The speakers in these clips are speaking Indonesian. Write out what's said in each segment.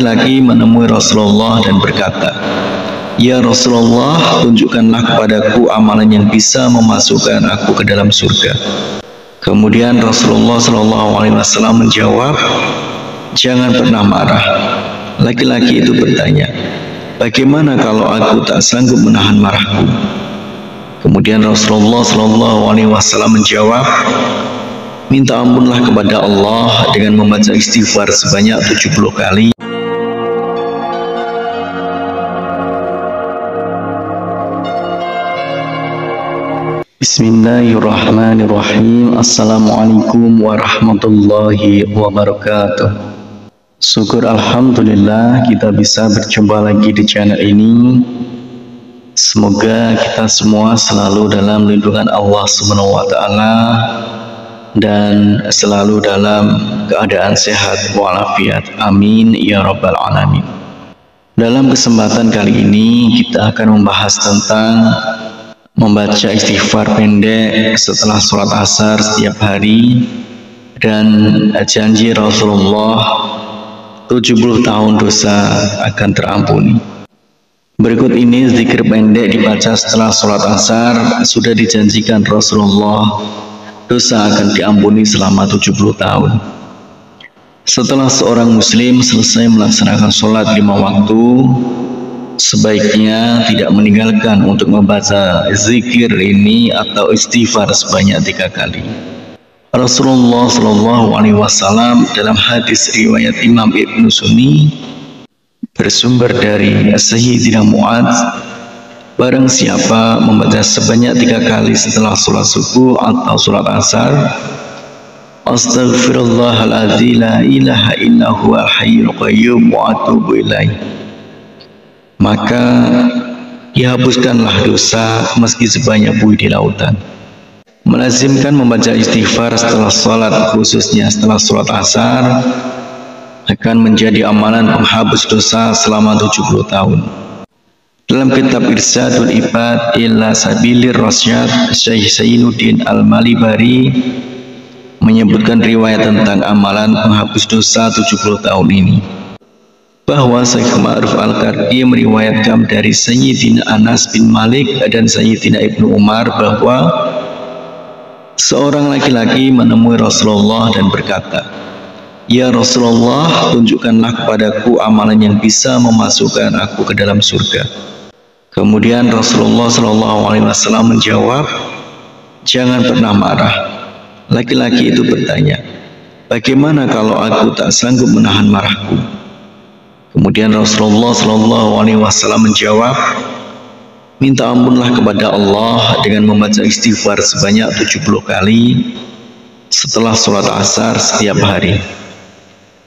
laki-laki menemui Rasulullah dan berkata, "Ya Rasulullah, tunjukkanlah kepadaku amalan yang bisa memasukkan aku ke dalam surga." Kemudian Rasulullah SAW menjawab, "Jangan pernah marah." Laki-laki itu bertanya, "Bagaimana kalau aku tak sanggup menahan marahku?" Kemudian Rasulullah SAW menjawab, "Minta ampunlah kepada Allah dengan membaca istighfar sebanyak 70 kali." Bismillahirrahmanirrahim. Assalamualaikum warahmatullahi wabarakatuh. Syukur alhamdulillah kita bisa berjumpa lagi di channel ini. Semoga kita semua selalu dalam lindungan Allah Subhanahu wa taala dan selalu dalam keadaan sehat walafiat. Amin ya rabbal alamin. Dalam kesempatan kali ini kita akan membahas tentang membaca istighfar pendek setelah sholat asar setiap hari dan janji Rasulullah 70 tahun dosa akan terampuni. Berikut ini zikir pendek dibaca setelah sholat asar. Sudah dijanjikan Rasulullah dosa akan diampuni selama 70 tahun. Setelah seorang muslim selesai melaksanakan sholat 5 waktu, sebaiknya tidak meninggalkan untuk membaca zikir ini atau istighfar sebanyak 3 kali. Rasulullah SAW dalam hadis riwayat Imam Ibnu Sunni bersumber dari Sayyidina Mu'adz, barang siapa membaca sebanyak 3 kali setelah sholat subuh atau sholat asar, Astaghfirullahaladzim la ilaha illa huwal hayyul qayyum wa atubu ilaih, maka dihapuskanlah dosa meski sebanyak buih di lautan. Melazimkan membaca istighfar setelah sholat, khususnya setelah sholat asar, akan menjadi amalan penghapus dosa selama 70 tahun. Dalam kitab Irsyadul Ibad ila Sabilir Rasyad, Syekh Zainuddin Al-Malibari menyebutkan riwayat tentang amalan penghapus dosa 70 tahun ini, bahwa Syekh Ma'ruf Al-Karki meriwayatkan dari Sayyidina Anas bin Malik dan Sayyidina Ibnu Umar bahwa seorang laki-laki menemui Rasulullah dan berkata, "Ya Rasulullah, tunjukkanlah kepadaku amalan yang bisa memasukkan aku ke dalam surga." Kemudian Rasulullah SAW menjawab, "Jangan pernah marah." Laki-laki itu bertanya, "Bagaimana kalau aku tak sanggup menahan marahku?" Kemudian Rasulullah SAW menjawab, "Minta ampunlah kepada Allah dengan membaca istighfar sebanyak 70 kali setelah sholat asar setiap hari.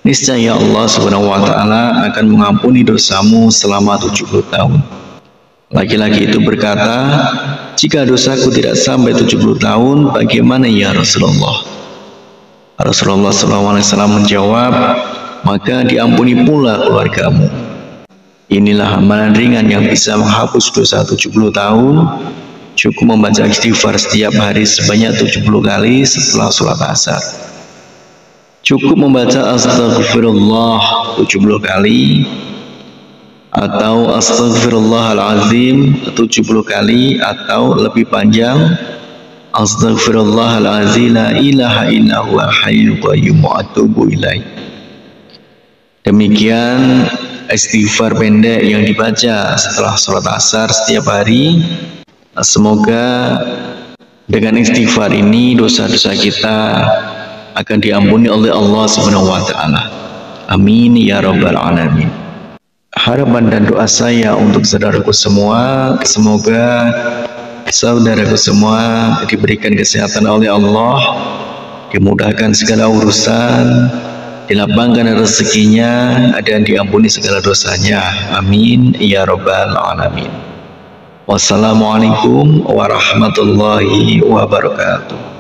Niscaya Allah Subhanahu wa taala akan mengampuni dosamu selama 70 tahun. Laki-laki itu berkata, "Jika dosaku tidak sampai 70 tahun, bagaimana ya Rasulullah?" Rasulullah SAW menjawab, "Maka diampuni pula keluargamu." Inilah amalan ringan yang bisa menghapus dosa 70 tahun. Cukup membaca istighfar setiap hari sebanyak 70 kali setelah sholat asar. Cukup membaca Astaghfirullah 70 kali atau Astaghfirullahalazim 70 kali, atau lebih panjang, Astaghfirullahalazim la ilaha illa huwal hayyul qayyum wa atubu ilaih. Demikian istighfar pendek yang dibaca setelah sholat asar setiap hari. Semoga dengan istighfar ini dosa-dosa kita akan diampuni oleh Allah Subhanahu wa taala. Amin ya rabbal alamin. Harapan dan doa saya untuk saudaraku semua, semoga saudaraku semua diberikan kesehatan oleh Allah, dimudahkan segala urusan, dilapangkan rezekinya, dan diampuni segala dosanya. Amin ya rabbal alamin. Wassalamualaikum warahmatullahi wabarakatuh.